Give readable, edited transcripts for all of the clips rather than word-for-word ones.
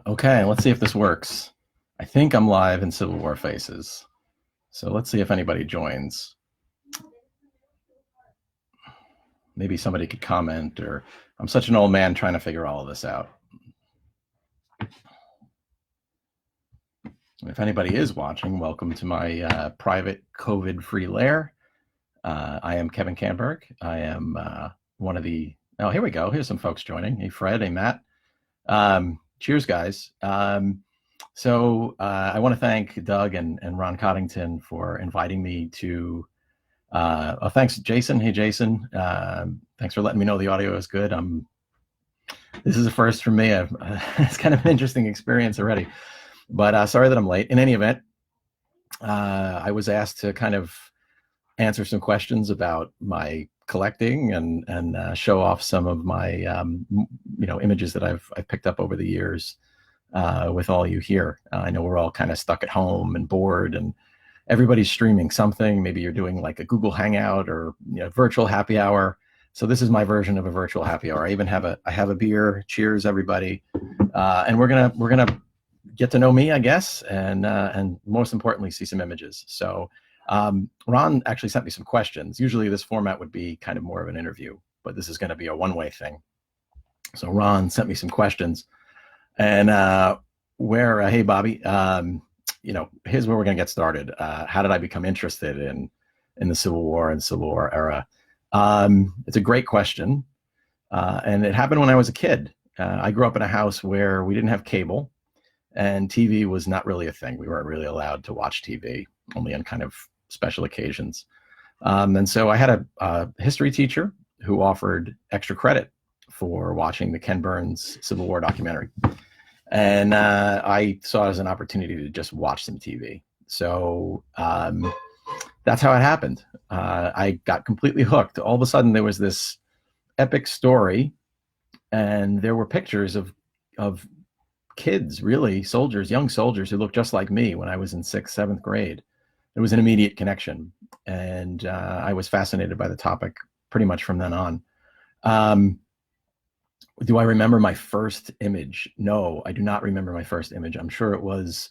Okay, let's see if this works. I think I'm live in Civil War Faces. So let's see if anybody joins. Maybe somebody could comment, or I'm such an old man trying to figure all of this out. If anybody is watching, welcome to my private COVID-free lair. I am Kevin Canberg. I am one of the, oh, here we go. Here's some folks joining. Hey, Fred. Hey, Matt. Cheers, guys. So I want to thank Doug and Ron Coddington for inviting me to, thanks, Jason. Hey, Jason. Thanks for letting me know the audio is good. This is a first for me. It's kind of an interesting experience already, but sorry that I'm late. In any event, I was asked to kind of answer some questions about my collecting and show off some of my images that I've picked up over the years with all you here. I know we're all kind of stuck at home and bored, and everybody's streaming something. Maybe you're doing like a Google Hangout or virtual happy hour. So this is my version of a virtual happy hour. I even have a beer. Cheers, everybody! And we're gonna get to know me, I guess, and most importantly, see some images. So. Ron actually sent me some questions. Usually this format would be kind of more of an interview, but this is going to be a one-way thing. So Ron sent me some questions, and hey, Bobby, here's where we're going to get started. How did I become interested in the Civil War and Civil War era? It's a great question, and it happened when I was a kid. I grew up in a house where we didn't have cable, and TV was not really a thing. We weren't really allowed to watch TV, only on kind of special occasions. And so I had a history teacher who offered extra credit for watching the Ken Burns Civil War documentary. And I saw it as an opportunity to just watch some TV. So that's how it happened. I got completely hooked. All of a sudden there was this epic story, and there were pictures of kids, really soldiers, young soldiers who looked just like me when I was in 6th, 7th grade. There was an immediate connection, and I was fascinated by the topic pretty much from then on. Do I remember my first image? No, I do not remember my first image. I'm sure it was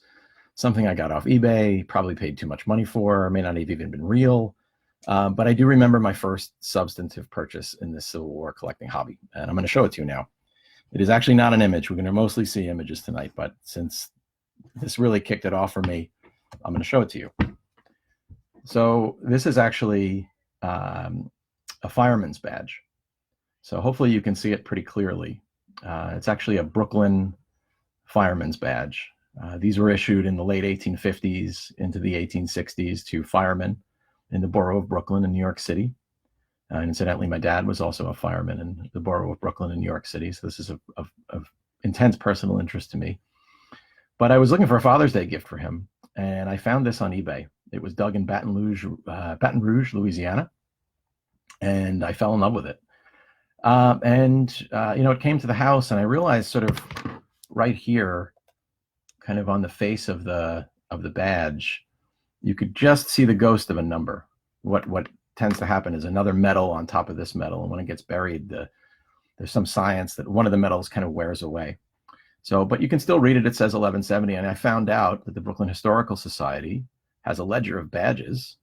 something I got off eBay, probably paid too much money for, may not have even been real. But I do remember my first substantive purchase in the Civil War collecting hobby, and I'm going to show it to you now. It is actually not an image. We're going to mostly see images tonight, but since this really kicked it off for me, I'm going to show it to you. So this is actually a fireman's badge. So hopefully you can see it pretty clearly. It's actually a Brooklyn fireman's badge. These were issued in the late 1850s into the 1860s to firemen in the borough of Brooklyn in New York City. And incidentally, my dad was also a fireman in the borough of Brooklyn in New York City. So this is of intense personal interest to me. But I was looking for a Father's Day gift for him, and I found this on eBay. It was dug in Baton Rouge, Louisiana, and I fell in love with it. It came to the house, and I realized sort of right here, kind of on the face of the badge, you could just see the ghost of a number. What tends to happen is another metal on top of this metal, and when it gets buried, there's some science that one of the metals kind of wears away. So, but you can still read it. It says 1170, and I found out that the Brooklyn Historical Society has a ledger of badges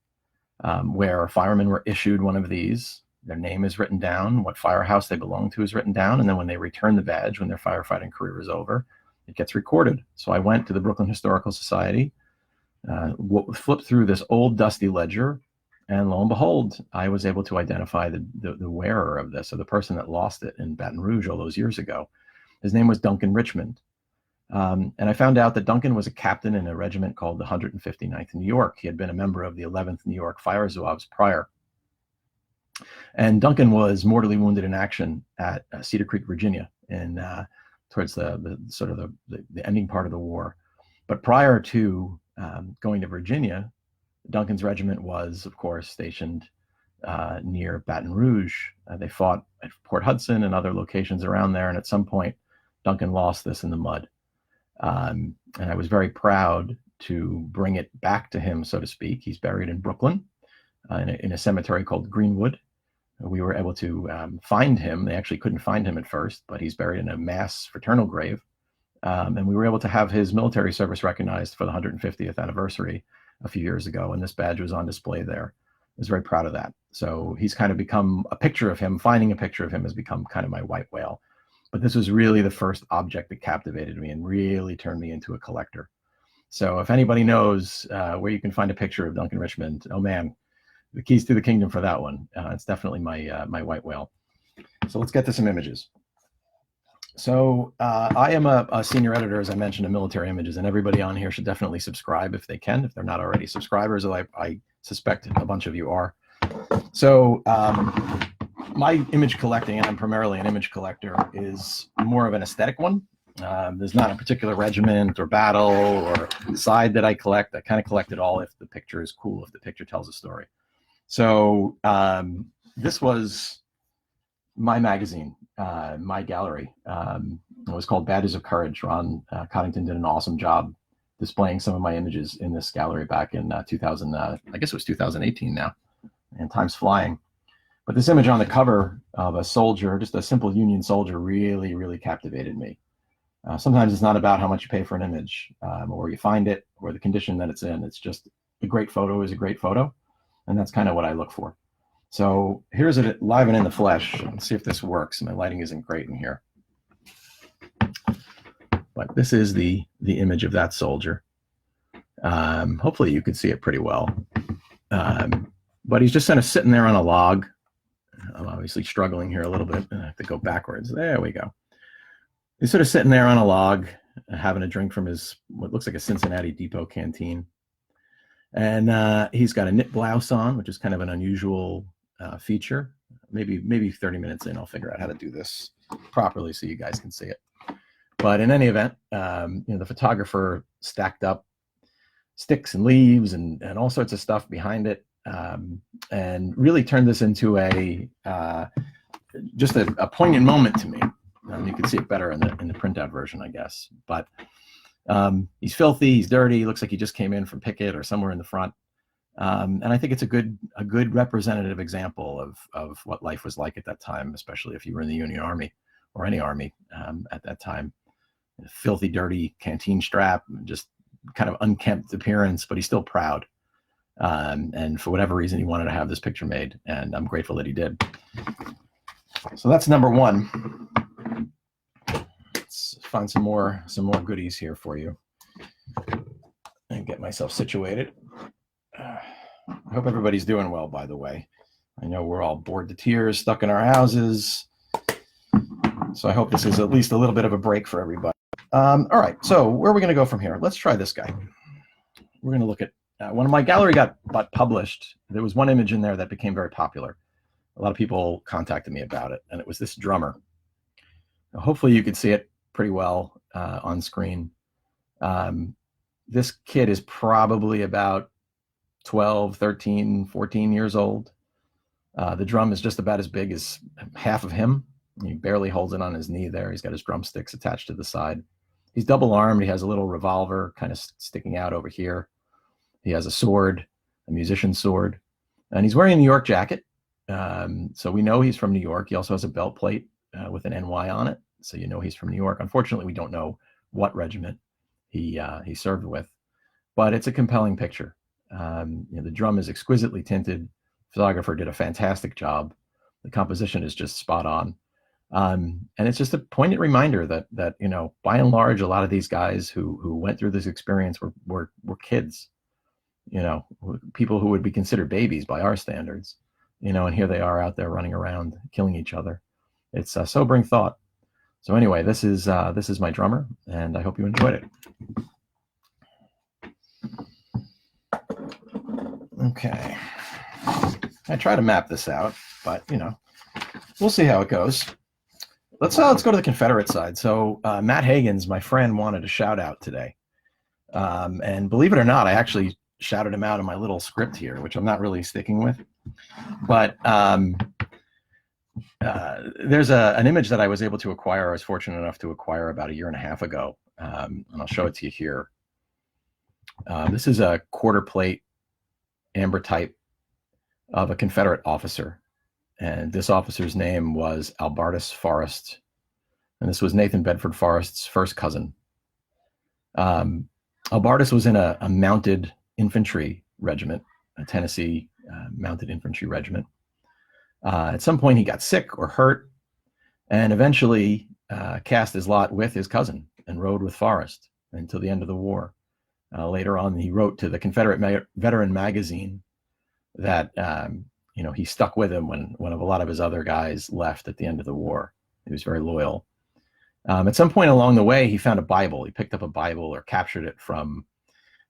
where firemen were issued one of these. Their name is written down, what firehouse they belong to is written down, and then when they return the badge, when their firefighting career is over, it gets recorded. So I went to the Brooklyn Historical Society, flipped through this old dusty ledger, and lo and behold, I was able to identify the wearer of this, or the person that lost it in Baton Rouge all those years ago. His name was Duncan Richmond. And I found out that Duncan was a captain in a regiment called the 159th New York. He had been a member of the 11th New York Fire Zouaves prior. And Duncan was mortally wounded in action at Cedar Creek, Virginia, towards the ending part of the war. But prior to going to Virginia, Duncan's regiment was, of course, stationed near Baton Rouge. They fought at Port Hudson and other locations around there. And at some point, Duncan lost this in the mud. And I was very proud to bring it back to him, so to speak. He's buried in Brooklyn in a cemetery called Greenwood. We were able to find him. They actually couldn't find him at first, but he's buried in a mass fraternal grave And we were able to have his military service recognized for the 150th anniversary a few years ago, and this badge was on display there. I was very proud of that. So he's kind of become a picture of him. Finding a picture of him has become kind of my white whale. But this was really the first object that captivated me and really turned me into a collector. So if anybody knows where you can find a picture of Duncan Richmond, oh man, the keys to the kingdom for that one. It's definitely my white whale. So let's get to some images. So I am a senior editor, as I mentioned, of Military Images, and everybody on here should definitely subscribe if they can, if they're not already subscribers. I suspect a bunch of you are. So my image collecting, and I'm primarily an image collector, is more of an aesthetic one. There's not a particular regiment or battle or side that I collect. I kind of collect it all if the picture is cool, if the picture tells a story. So this was my magazine, my gallery. It was called Badges of Courage. Ron Coddington did an awesome job displaying some of my images in this gallery back in 2000, I guess it was 2018 now, and time's flying. But this image on the cover of a soldier, just a simple Union soldier, really, really captivated me. Sometimes it's not about how much you pay for an image, or where you find it, or the condition that it's in. It's just a great photo is a great photo, and that's kind of what I look for. So here's it live and in the flesh. Let's see if this works. My lighting isn't great in here, but this is the image of that soldier. Hopefully you can see it pretty well. But he's just kind of sitting there on a log. I'm obviously struggling here a little bit. I have to go backwards. There we go. He's sort of sitting there on a log, having a drink from his, what looks like a Cincinnati Depot canteen. And he's got a knit blouse on, which is kind of an unusual feature. Maybe 30 minutes in, I'll figure out how to do this properly so you guys can see it. But in any event, the photographer stacked up sticks and leaves and all sorts of stuff behind it, and really turned this into just a poignant moment to me. You can see it better in the printout version, I guess. But he's filthy, he's dirty, he looks like he just came in from picket or somewhere in the front. And I think it's a good representative example of what life was like at that time, especially if you were in the Union Army or any army at that time. A filthy, dirty canteen strap, just kind of unkempt appearance, but he's still proud. And for whatever reason, he wanted to have this picture made, and I'm grateful that he did. So that's number one. Let's find some more goodies here for you and get myself situated. I hope everybody's doing well, by the way. I know we're all bored to tears, stuck in our houses. So I hope this is at least a little bit of a break for everybody. All right, so where are we going to go from here? Let's try this guy. We're going to look at, when my gallery got published, there was one image in there that became very popular. A lot of people contacted me about it, and it was this drummer. Now, hopefully you can see it pretty well on screen. This kid is probably about 12, 13, 14 years old. The drum is just about as big as half of him. He barely holds it on his knee there. He's got his drumsticks attached to the side. He's double armed. He has a little revolver kind of sticking out over here. He has a sword, a musician's sword, and he's wearing a New York jacket. So we know he's from New York. He also has a belt plate with an NY on it. So you know he's from New York. Unfortunately, we don't know what regiment he served with, but it's a compelling picture. The drum is exquisitely tinted. The photographer did a fantastic job. The composition is just spot on. And it's just a poignant reminder that by and large, a lot of these guys who went through this experience were kids, people who would be considered babies by our standards, and here they are out there running around killing each other. It's a sobering thought. So anyway, this is my drummer, and I hope you enjoyed it. Okay. I try to map this out, but we'll see how it goes. Let's go to the Confederate side. So Matt Hagens, my friend, wanted a shout out today. And believe it or not, I actually shouted him out in my little script here, which I'm not really sticking with. But there's an image that I was able to acquire. I was fortunate enough to acquire about 1.5 years ago. And I'll show it to you here. This is a quarter plate amber type of a Confederate officer. And this officer's name was Albartus Forrest. And this was Nathan Bedford Forrest's first cousin. Albartus was in a mounted infantry regiment, a Tennessee mounted infantry regiment. At some point, he got sick or hurt, and eventually cast his lot with his cousin and rode with Forrest until the end of the war. Later on, he wrote to the Confederate Veteran magazine that he stuck with him when a lot of his other guys left at the end of the war. He was very loyal. At some point along the way, he found a Bible. He picked up a Bible or captured it from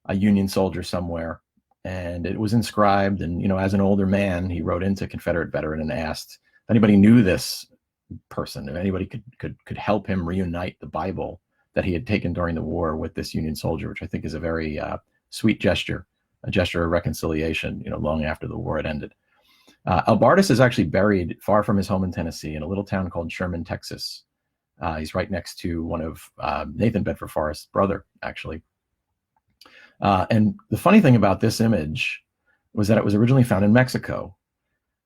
a Union soldier somewhere, and it was inscribed. And as an older man, he wrote into Confederate Veteran and asked if anybody knew this person, if anybody could help him reunite the Bible that he had taken during the war with this Union soldier, which I think is a very sweet gesture, a gesture of reconciliation, long after the war had ended. Albartus is actually buried far from his home in Tennessee in a little town called Sherman, Texas. He's right next to one of Nathan Bedford Forrest's brother, actually. And the funny thing about this image was that it was originally found in Mexico.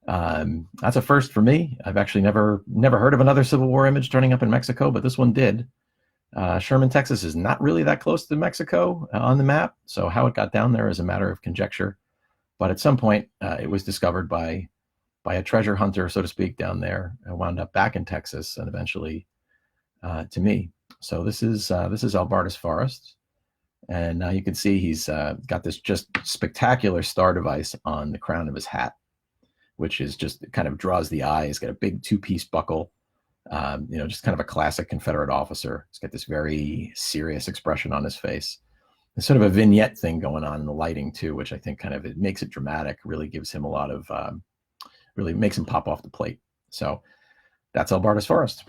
That's a first for me. I've actually never heard of another Civil War image turning up in Mexico, but this one did. Sherman, Texas is not really that close to Mexico on the map, so how it got down there is a matter of conjecture. But at some point, it was discovered by a treasure hunter, so to speak, down there, and wound up back in Texas and eventually to me. So this is Albartus Forrest, and now you can see he's got this just spectacular star device on the crown of his hat, which is just kind of draws the eye. He's got a big two-piece buckle. Just kind of a classic Confederate officer. He's got this very serious expression on his face. There's sort of a vignette thing going on in the lighting too, which I think it makes it dramatic, really gives him a lot of, really makes him pop off the plate. So that's Albartus Forrest.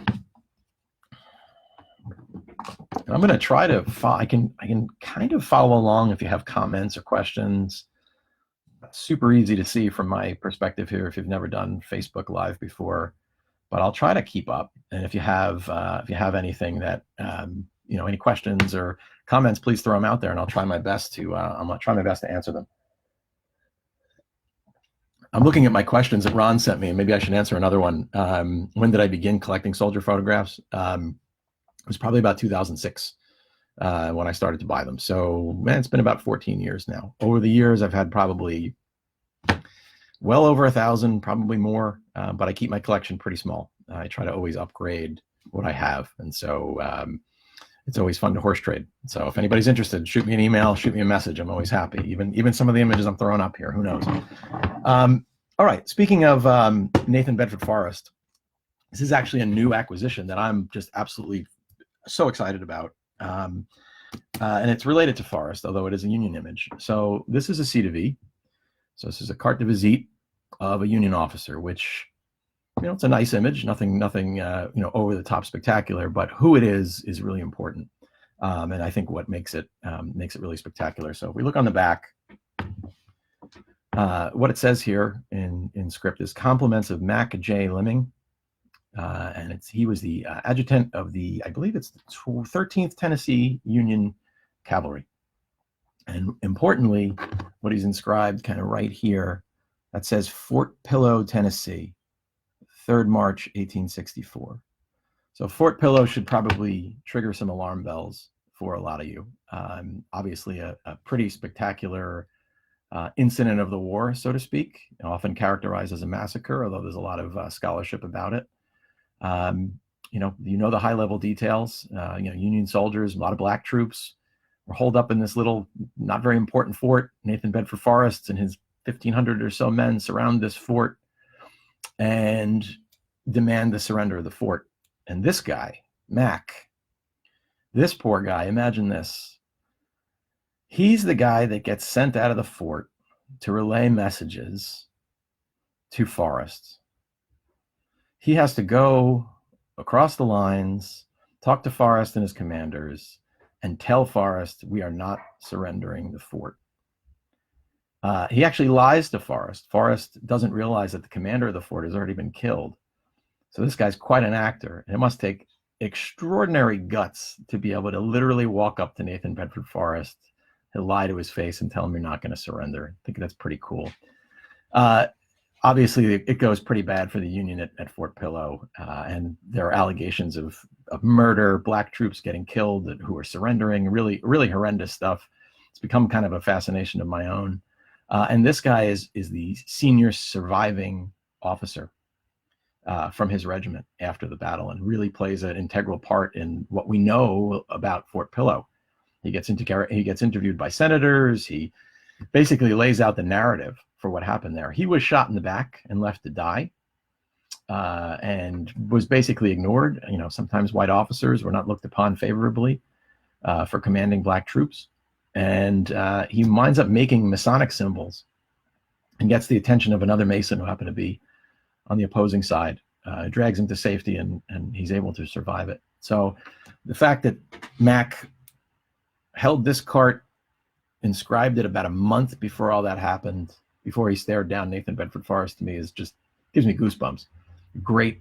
And I'm going to try to, I can kind of follow along if you have comments or questions. Super easy to see from my perspective here if you've never done Facebook Live before. But I'll try to keep up. And if you have anything that any questions or comments, please throw them out there, and I'll try my best to answer them. I'm looking at my questions that Ron sent me, and maybe I should answer another one. When did I begin collecting soldier photographs? It was probably about 2006 when I started to buy them. So it's been about 14 years now. Over the years, I've had probably well over 1,000, probably more, but I keep my collection pretty small. I try to always upgrade what I have, and so it's always fun to horse trade. So if anybody's interested, shoot me an email, shoot me a message. I'm always happy. Even some of the images I'm throwing up here, who knows? All right, speaking of Nathan Bedford Forrest, this is actually a new acquisition that I'm just absolutely so excited about. And it's related to Forrest, although it is a Union image. So this is a C to V. So this is a carte de visite of a Union officer, which, it's a nice image, nothing over the top spectacular, but who it is really important. And I think what makes it really spectacular. So if we look on the back, what it says here in script is compliments of Mac J. Liming. And he was the adjutant of I believe it's the 13th Tennessee Union Cavalry. And importantly, what he's inscribed kind of right here, that says Fort Pillow, Tennessee, 3rd March, 1864. So Fort Pillow should probably trigger some alarm bells for a lot of you. Obviously a pretty spectacular incident of the war, so to speak, often characterized as a massacre, although there's a lot of scholarship about it. The high level details, Union soldiers, a lot of black troops were holed up in this little, not very important fort. Nathan Bedford Forrest and his 1,500 or so men surround this fort and demand the surrender of the fort. And this guy, Mac, this poor guy, imagine this. He's the guy that gets sent out of the fort to relay messages to Forrest. He has to go across the lines, talk to Forrest and his commanders, and tell Forrest we are not surrendering the fort. He actually lies to Forrest. Forrest doesn't realize that the commander of the fort has already been killed. So this guy's quite an actor, and it must take extraordinary guts to be able to literally walk up to Nathan Bedford Forrest, he'll lie to his face and tell him you're not going to surrender. I think that's pretty cool. obviously it goes pretty bad for the Union at Fort Pillow, and there are allegations of murder, black troops getting killed who are surrendering, really, really horrendous stuff. It's become kind of a fascination of my own. And this guy is the senior surviving officer from his regiment after the battle, and really plays an integral part in what we know about Fort Pillow. He gets interviewed by senators. He basically lays out the narrative for what happened there. He was shot in the back and left to die, and was basically ignored. You know, sometimes white officers were not looked upon favorably for commanding black troops. And he winds up making Masonic symbols and gets the attention of another Mason who happened to be on the opposing side, drags him to safety, and he's able to survive it. So the fact that Mac held this cart, inscribed it about a month before all that happened, before he stared down Nathan Bedford Forrest, to me is just gives me goosebumps. Great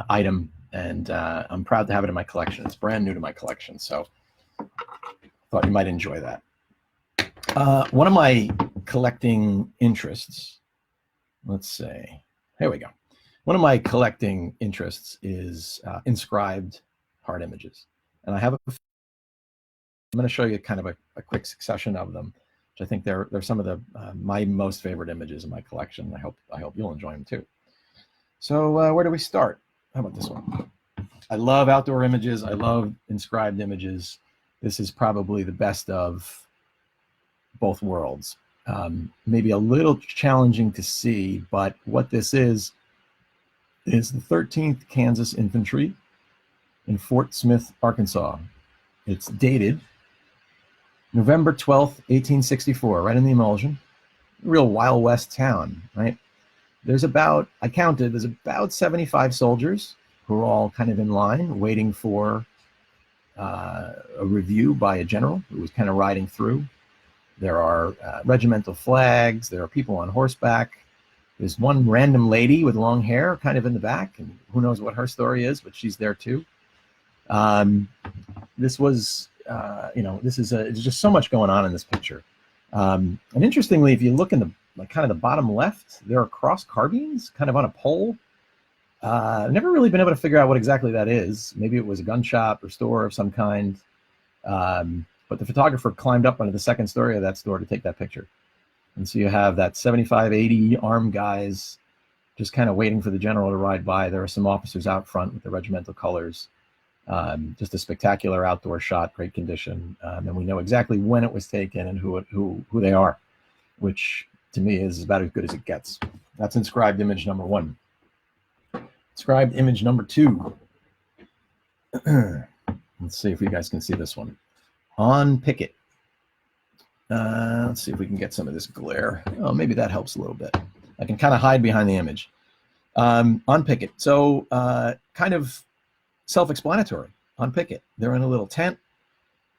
item, and I'm proud to have it in my collection. It's brand new to my collection, so thought you might enjoy that. One of my collecting interests, let's see, here we go. One of my collecting interests is inscribed hard images, and I have I'm going to show you kind of a quick succession of them, which I think they're some of the my most favorite images in my collection. I hope you'll enjoy them too. So where do we start? How about this one? I love outdoor images. I love inscribed images. This is probably the best of both worlds. Maybe a little challenging to see, but what this is the 13th Kansas Infantry in Fort Smith, Arkansas. It's dated November 12th, 1864, right in the emulsion. Real Wild West town, right? There's about 75 soldiers who are all kind of in line waiting for a review by a general who was kind of riding through. There are regimental flags. There are people on horseback. There's one random lady with long hair kind of in the back, and who knows what her story is, but she's there too. This was, there's just so much going on in this picture. And interestingly, if you look in the kind of the bottom left, there are cross carbines kind of on a pole. I've never really been able to figure out what exactly that is. Maybe it was a gun shop or store of some kind. But the photographer climbed up onto the second story of that store to take that picture. And so you have that 75, 80 armed guys just kind of waiting for the general to ride by. There are some officers out front with the regimental colors. Just a spectacular outdoor shot, great condition. And we know exactly when it was taken and who they are, which to me is about as good as it gets. That's inscribed image number 1. Inscribed image number 2. Let's see if you guys can see this one. On picket. Let's see if we can get some of this glare. Oh, maybe that helps a little bit. I can kind of hide behind the image. On picket. So kind of self-explanatory. On picket. They're in a little tent.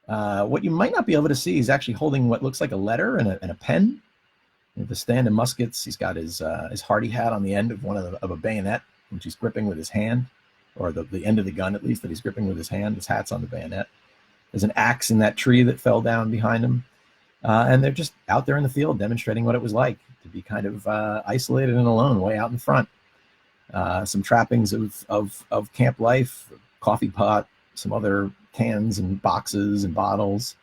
What you might not be able to see is actually holding what looks like a letter and a pen. The stand and muskets. He's got his hardy hat on the end of of a bayonet, which he's gripping with his hand, or the end of the gun at least that he's gripping with his hand. His hat's on the bayonet. There's an axe in that tree that fell down behind him. And they're just out there in the field demonstrating what it was like to be kind of isolated and alone way out in front. Some trappings of camp life, coffee pot, some other cans and boxes and bottles,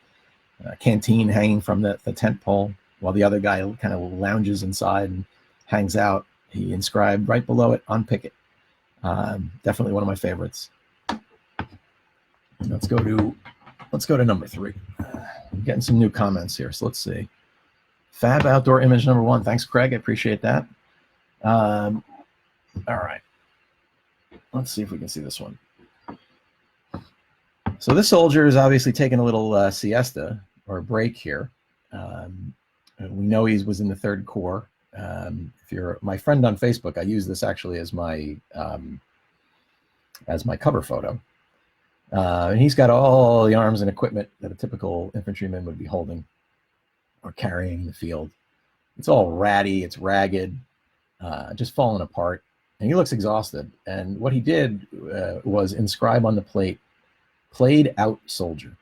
canteen hanging from the tent pole, while the other guy kind of lounges inside and hangs out. He inscribed right below it, on picket. Definitely one of my favorites. Let's go to number 3. I'm getting some new comments here, so let's see. Fab outdoor image number 1. Thanks, Craig. I appreciate that. All right. Let's see if we can see this one. So this soldier is obviously taking a little siesta or break here. We know he was in the 3rd Corps. If you're my friend on Facebook, I use this actually as my cover photo. And he's got all the arms and equipment that a typical infantryman would be holding or carrying in the field. It's all ratty, it's ragged, just falling apart. And he looks exhausted. And what he did was inscribe on the plate, "Played out soldier."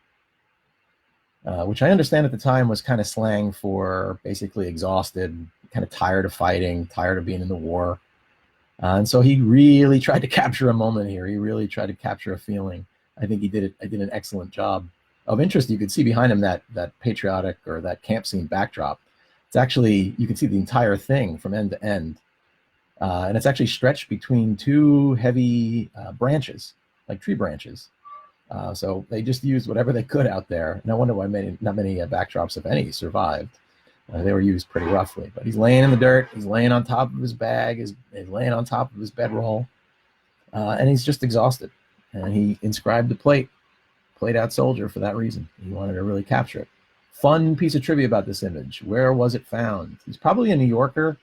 which I understand at the time was kind of slang for basically exhausted, kind of tired of fighting, tired of being in the war. And so he really tried to capture a moment here. He really tried to capture a feeling. I think he did it. I did an excellent job. Of interest, you could see behind him that patriotic or that camp scene backdrop. It's actually, you can see the entire thing from end to end. And it's actually stretched between two heavy branches, like tree branches. So they just used whatever they could out there. No wonder why not many backdrops, if any, survived. They were used pretty roughly. But he's laying in the dirt. He's laying on top of his bag. He's laying on top of his bedroll. And he's just exhausted. And he inscribed the plate out soldier for that reason. He wanted to really capture it. Fun piece of trivia about this image. Where was it found? He's probably a New Yorker,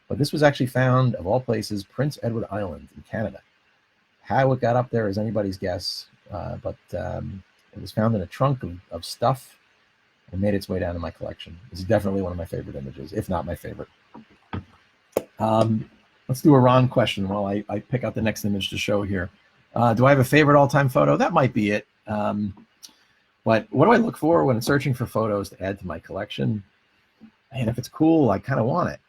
but this was actually found, of all places, Prince Edward Island in Canada. How it got up there is anybody's guess, but it was found in a trunk of stuff and made its way down to my collection. It's definitely one of my favorite images, if not my favorite. Let's do a Ron question while I pick out the next image to show here. Do I have a favorite all-time photo? That might be it. But what do I look for when searching for photos to add to my collection? And if it's cool, I kind of want it.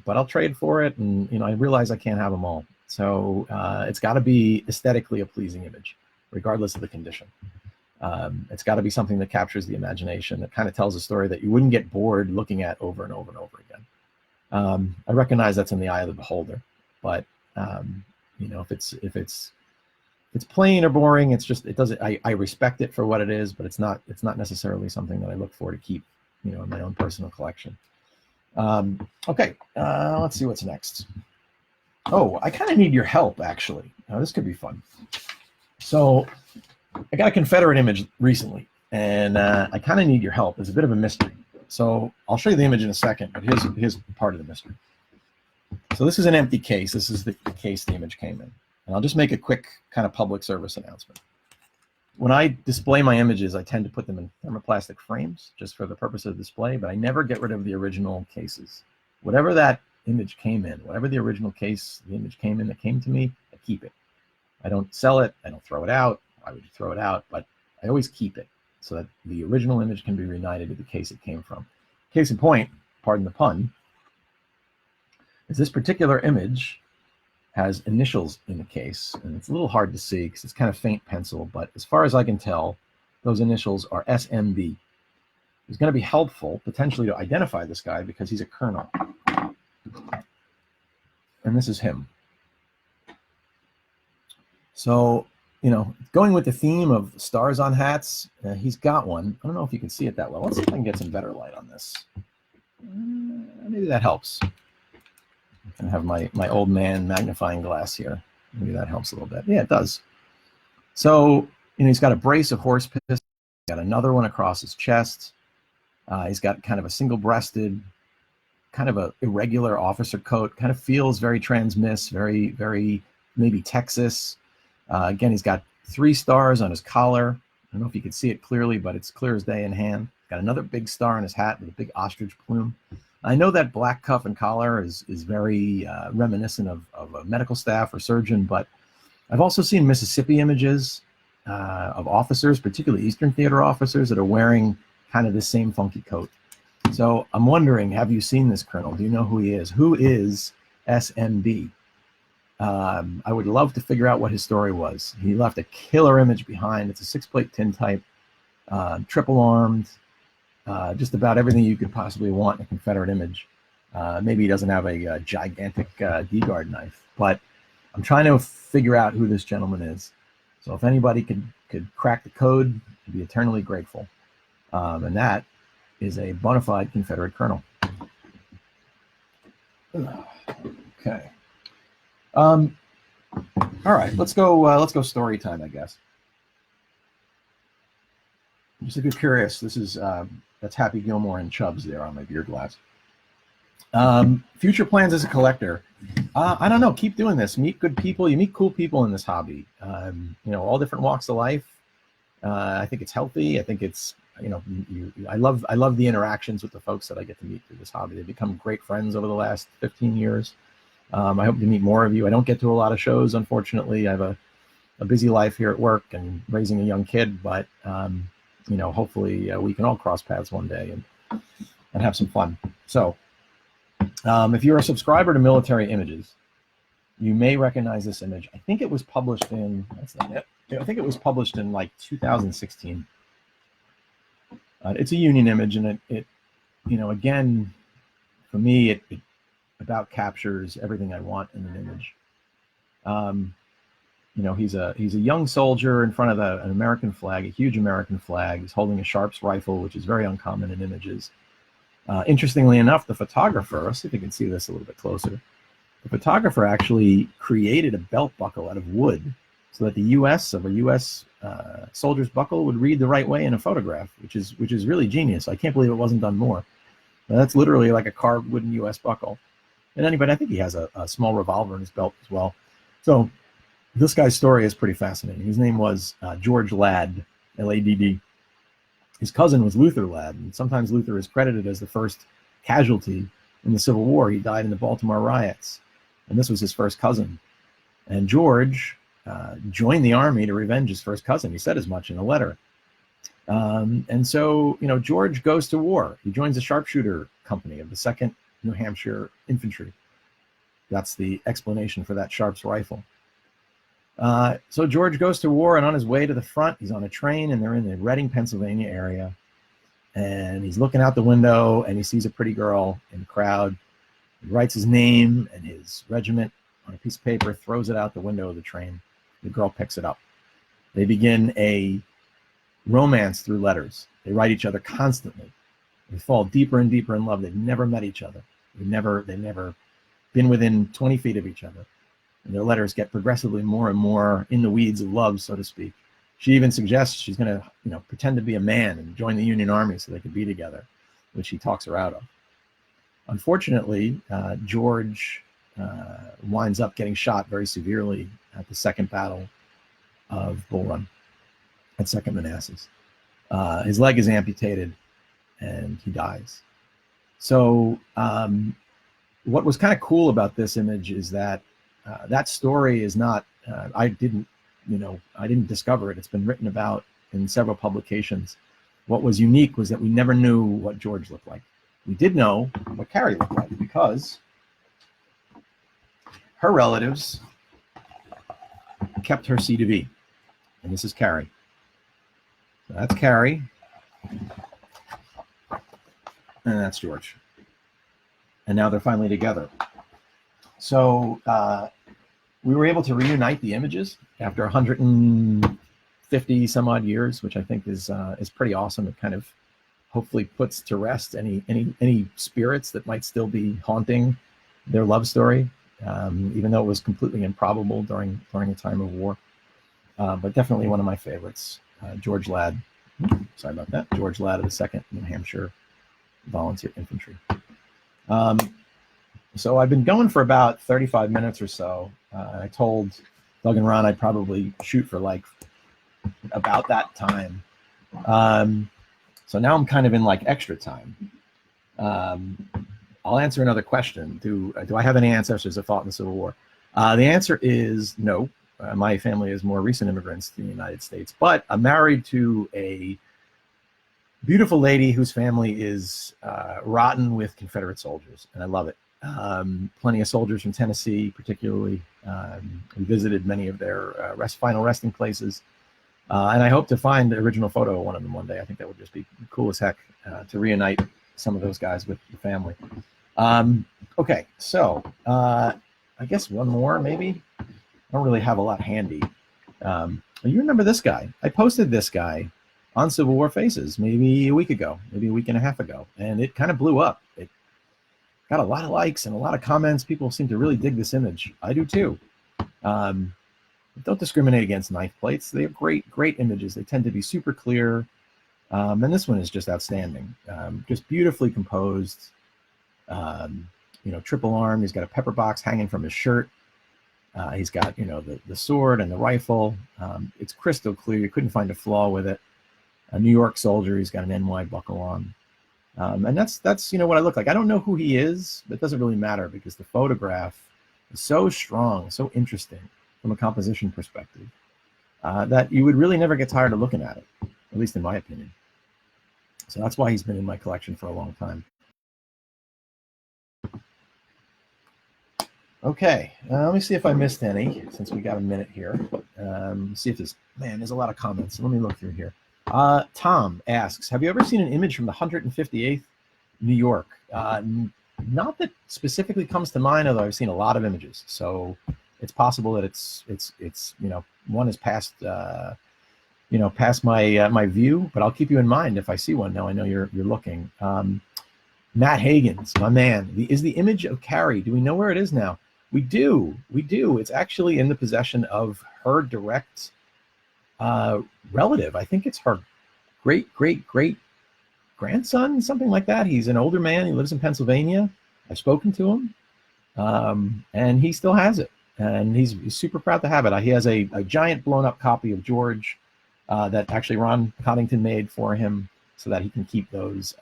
But I'll trade for it, and I realize I can't have them all. So it's got to be aesthetically a pleasing image, regardless of the condition. It's got to be something that captures the imagination, that kind of tells a story that you wouldn't get bored looking at over and over and over again. I recognize that's in the eye of the beholder, but if it's plain or boring, it's just, it doesn't, I respect it for what it is, but it's not necessarily something that I look for to keep, in my own personal collection. Okay, let's see what's next. Oh, I kind of need your help, actually. This could be fun. So I got a Confederate image recently, and I kind of need your help. It's a bit of a mystery. So I'll show you the image in a second, but here's part of the mystery. So this is an empty case. This is the case the image came in. And I'll just make a quick kind of public service announcement. When I display my images, I tend to put them in thermoplastic frames just for the purpose of display, but I never get rid of the original cases. Whatever that image came in, whatever the original case the image came in that came to me, I keep it. I don't sell it. I don't throw it out. Why would you throw it out? But I always keep it so that the original image can be reunited to the case it came from. Case in point, pardon the pun, is this particular image has initials in the case, and it's a little hard to see because it's kind of faint pencil, but as far as I can tell, those initials are SMB. It's going to be helpful, potentially, to identify this guy because he's a colonel. And this is him. So, going with the theme of stars on hats, he's got one. I don't know if you can see it that well. Let's see if I can get some better light on this. Maybe that helps. I have my old man magnifying glass here. Maybe that helps a little bit. Yeah, it does. So, he's got a brace of horse pistols. He's got another one across his chest. He's got kind of a single-breasted, kind of a irregular officer coat. Kind of feels very transmiss, very, very maybe Texas. Again, he's got 3 stars on his collar. I don't know if you can see it clearly, but it's clear as day in hand. Got another big star on his hat with a big ostrich plume. I know that black cuff and collar is very reminiscent of a medical staff or surgeon, but I've also seen Mississippi images of officers, particularly Eastern Theater officers, that are wearing kind of the same funky coat. So I'm wondering, have you seen this colonel? Do you know who he is? Who is SMB? I would love to figure out what his story was. He left a killer image behind. It's a 6-plate tintype, triple-armed, just about everything you could possibly want in a Confederate image. Maybe he doesn't have a gigantic D-guard knife, but I'm trying to figure out who this gentleman is. So if anybody could crack the code, I'd be eternally grateful. And that is a bona fide Confederate colonel. Okay. All right, let's go story time, I guess. Just if you're curious, this is that's Happy Gilmore and Chubbs there on my beer glass. Future plans as a collector. I don't know. Keep doing this. Meet good people. You meet cool people in this hobby. All different walks of life. I think it's healthy. I think it's I love the interactions with the folks that I get to meet through this hobby. They've become great friends over the last 15 years. I hope to meet more of you. I don't get to a lot of shows, unfortunately. I have a busy life here at work and raising a young kid, but hopefully we can all cross paths one day and have some fun. So if you're a subscriber to Military Images, you may recognize this image. I think it was published in, that's not it. I think it was published in like 2016. It's a Union image, and it again, for me, it about captures everything I want in an image. He's a young soldier in front of an American flag, a huge American flag. He's holding a Sharps rifle, which is very uncommon in images. Interestingly enough, the photographer, let's see if you can see this a little bit closer. The photographer actually created a belt buckle out of wood so that the U.S. Soldier's buckle would read the right way in a photograph, which is really genius. I can't believe it wasn't done more. Now, that's literally like a carved wooden U.S. buckle. And I think he has a small revolver in his belt as well. So this guy's story is pretty fascinating. His name was George Ladd, L-A-D-D. His cousin was Luther Ladd, and sometimes Luther is credited as the first casualty in the Civil War. He died in the Baltimore riots, and this was his first cousin. And George joined the army to revenge his first cousin. He said as much in a letter. And so, George goes to war. He joins the sharpshooter company of the 2nd New Hampshire Infantry. That's the explanation for that Sharps rifle. So George goes to war, and on his way to the front, he's on a train, and they're in the Reading, Pennsylvania area. And he's looking out the window, and he sees a pretty girl in the crowd. He writes his name and his regiment on a piece of paper, throws it out the window of the train. The girl picks it up. They begin a romance through letters. They write each other constantly. They fall deeper and deeper in love. They've never met each other. They've never been within 20 feet of each other. And their letters get progressively more and more in the weeds of love, so to speak. She even suggests she's going to, pretend to be a man and join the Union Army so they could be together, which he talks her out of. Unfortunately, George winds up getting shot very severely at the Second Battle of Bull Run at 2nd Manassas. His leg is amputated, and he dies. So what was kind of cool about this image is that that story is not, I didn't discover it. It's been written about in several publications. What was unique was that we never knew what George looked like. We did know what Carrie looked like because her relatives kept her C to V. And this is Carrie. So that's Carrie. And that's George. And now they're finally together. So we were able to reunite the images after 150 some odd years, which I think is pretty awesome. It kind of hopefully puts to rest any spirits that might still be haunting their love story, even though it was completely improbable during a time of war. But definitely one of my favorites, George Ladd. Sorry about that. George Ladd of the 2nd New Hampshire Volunteer Infantry. So I've been going for about 35 minutes or so. I told Doug and Ron I'd probably shoot for like about that time. So now I'm kind of in like extra time. I'll answer another question. Do I have any ancestors that fought in the Civil War? The answer is no. My family is more recent immigrants to the United States, but I'm married to a beautiful lady whose family is rotten with Confederate soldiers, and I love it. Plenty of soldiers from Tennessee, particularly. We visited many of their final resting places. And I hope to find the original photo of one of them one day. I think that would just be cool as heck to reunite some of those guys with the family. Okay, so I guess one more, maybe. I don't really have a lot handy. You remember this guy? I posted this guy on Civil War Faces maybe a week ago, maybe a week and a half ago, and it kind of blew up. It got a lot of likes and a lot of comments. People seem to really dig this image. I do too. Don't discriminate against knife plates. They have great images. They tend to be super clear. And this one is just outstanding. Just beautifully composed. Triple arm. He's got a pepper box hanging from his shirt. He's got, the sword and the rifle. It's crystal clear. You couldn't find a flaw with it. A New York soldier. He's got an NY buckle on. And that's what I look like. I don't know who he is, but it doesn't really matter because the photograph is so strong, so interesting from a composition perspective, that you would really never get tired of looking at it. at least in my opinion. So that's why he's been in my collection for a long time. Okay, let me see if I missed any, since we got a minute here. See if there's a lot of comments. Let me look through here. Tom asks, have you ever seen an image from the 158th New York? Not that specifically comes to mind, although I've seen a lot of images. So it's possible that it's one is past past my view, but I'll keep you in mind if I see one. Now I know you're looking. Matt Hagens, my man, is the image of Carrie, do we know where it is now? We do. It's actually in the possession of her direct relative. I think it's her great grandson, something like that. He's an older man. He lives in Pennsylvania. I've spoken to him, and he still has it, and he's super proud to have it. He has a giant blown up copy of George that actually Ron Coddington made for him, so that he can keep those.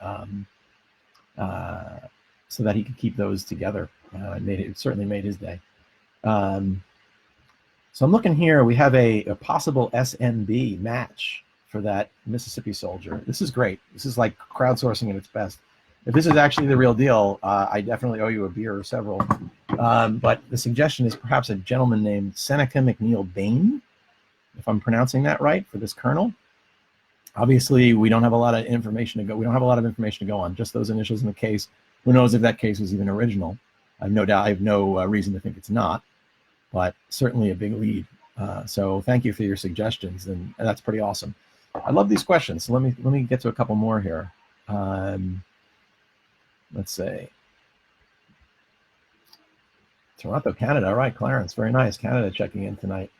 Together. It certainly made his day. So I'm looking here. We have a possible SMB match for that Mississippi soldier. This is great. This is like crowdsourcing at its best. If this is actually the real deal, I definitely owe you a beer or several. But the suggestion is perhaps a gentleman named Seneca McNeil Bain, if I'm pronouncing that right, for this colonel. Obviously, we don't have a lot of information to go. We don't have a lot of information to go on. Just those initials in the case. Who knows if that case was even original? I have no doubt. I have no reason to think it's not, but certainly a big lead. So thank you for your suggestions, and that's pretty awesome. I love these questions. So let me get to a couple more here. Let's see. Toronto, Canada. All right, Clarence. Very nice. Canada checking in tonight.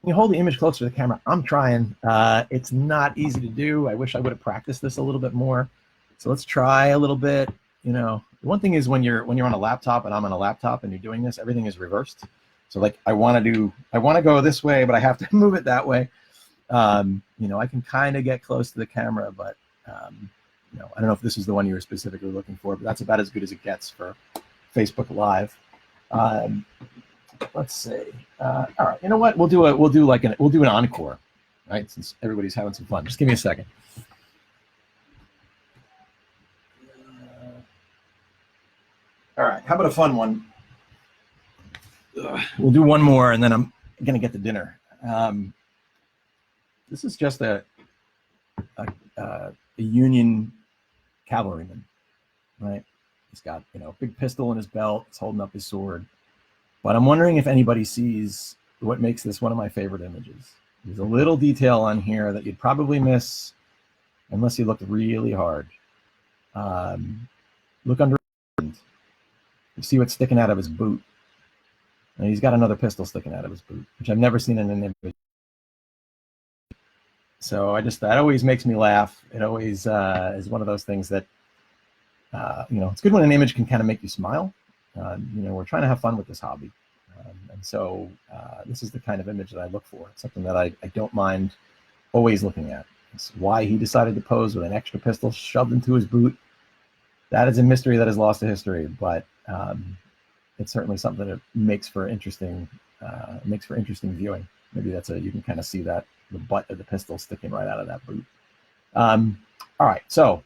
You hold the image closer to the camera. I'm trying. It's not easy to do. I wish I would have practiced this a little bit more. So let's try a little bit. The one thing is when you're on a laptop and I'm on a laptop and you're doing this, everything is reversed. So like I want to go this way, but I have to move it that way. I can kind of get close to the camera, but I don't know if this is the one you were specifically looking for, but that's about as good as it gets for Facebook Live. Let's see. All right, you know what? We'll do an encore, right? Since everybody's having some fun. Just give me a second. All right, how about a fun one? We'll do one more, and then I'm gonna get to dinner. This is just a Union cavalryman, right? He's got a big pistol in his belt. He's holding up his sword. But I'm wondering if anybody sees what makes this one of my favorite images. There's a little detail on here that you'd probably miss unless you looked really hard. Look under. You see what's sticking out of his boot. And he's got another pistol sticking out of his boot, which I've never seen in an image. So that always makes me laugh. It always is one of those things that, it's good when an image can kind of make you smile. We're trying to have fun with this hobby. And so this is the kind of image that I look for. It's something that I don't mind always looking at. It's why he decided to pose with an extra pistol shoved into his boot. That is a mystery that is lost to history, but it's certainly something that makes for interesting viewing. Maybe you can kind of see that the butt of the pistol sticking right out of that boot. All right, so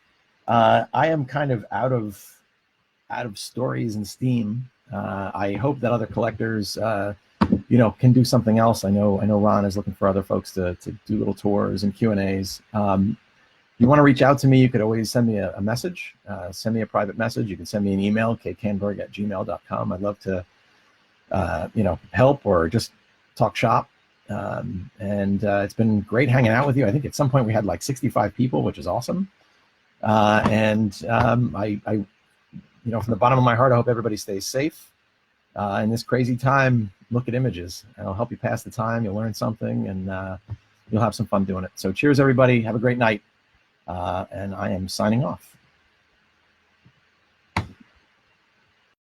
I am kind of out of stories and steam. I hope that other collectors, can do something else. I know Ron is looking for other folks to do little tours and Q&As. If you want to reach out to me, you could always send me a message, send me a private message. You can send me an email, kcanberg@gmail.com. I'd love to, help or just talk shop. It's been great hanging out with you. I think at some point we had like 65 people, which is awesome. I from the bottom of my heart, I hope everybody stays safe. In this crazy time, look at images. It'll help you pass the time. You'll learn something, and you'll have some fun doing it. So cheers, everybody. Have a great night. And I am signing off.